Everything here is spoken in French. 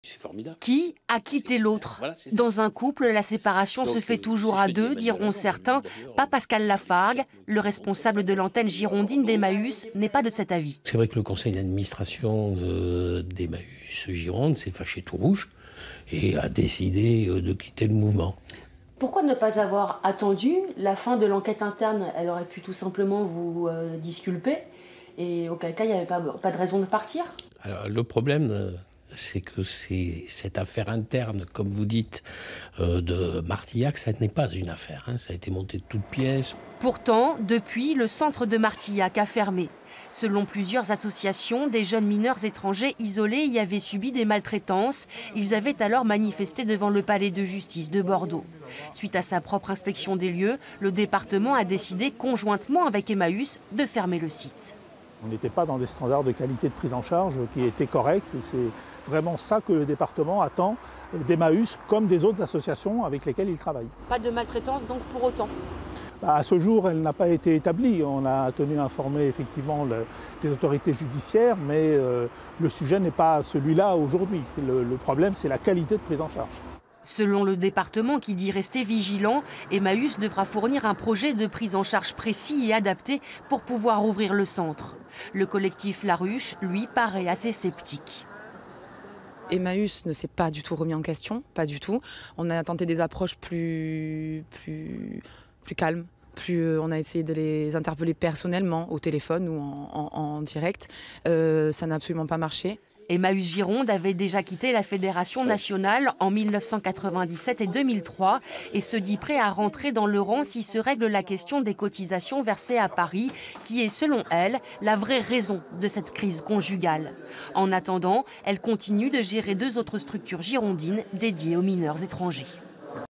C'est formidable. Qui a quitté l'autre? Voilà, c'est ça. Dans un couple, la séparation se fait toujours à deux, diront certains. Pas Pascal Lafargue, le responsable de l'antenne girondine d'Emmaüs, n'est pas de cet avis. C'est vrai que le conseil d'administration d'Emmaüs Gironde s'est fâché tout rouge et a décidé de quitter le mouvement. Pourquoi ne pas avoir attendu la fin de l'enquête interne? Elle aurait pu tout simplement vous disculper, et auquel cas il n'y avait pas de raison de partir. Alors, le problème, c'est que cette affaire interne, comme vous dites, de Martillac, ça n'est pas une affaire. Ça a été monté de toutes pièces. Pourtant, depuis, le centre de Martillac a fermé. Selon plusieurs associations, des jeunes mineurs étrangers isolés y avaient subi des maltraitances. Ils avaient alors manifesté devant le palais de justice de Bordeaux. Suite à sa propre inspection des lieux, le département a décidé, conjointement avec Emmaüs, de fermer le site. On n'était pas dans des standards de qualité de prise en charge qui étaient corrects. Et c'est vraiment ça que le département attend d'Emmaüs comme des autres associations avec lesquelles il travaille. Pas de maltraitance donc pour autant? À ce jour, elle n'a pas été établie. On a tenu à informer effectivement les autorités judiciaires, mais le sujet n'est pas celui-là aujourd'hui. Le problème, c'est la qualité de prise en charge. Selon le département qui dit rester vigilant, Emmaüs devra fournir un projet de prise en charge précis et adapté pour pouvoir ouvrir le centre. Le collectif La Ruche, lui, paraît assez sceptique. Emmaüs ne s'est pas du tout remis en question, pas du tout. On a tenté des approches plus calmes. On a essayé de les interpeller personnellement, au téléphone ou en direct. Ça n'a absolument pas marché. Emmaüs Gironde avait déjà quitté la Fédération nationale en 1997 et 2003 et se dit prêt à rentrer dans le rang si se règle la question des cotisations versées à Paris, qui est, selon elle, la vraie raison de cette crise conjugale. En attendant, elle continue de gérer 2 autres structures girondines dédiées aux mineurs étrangers.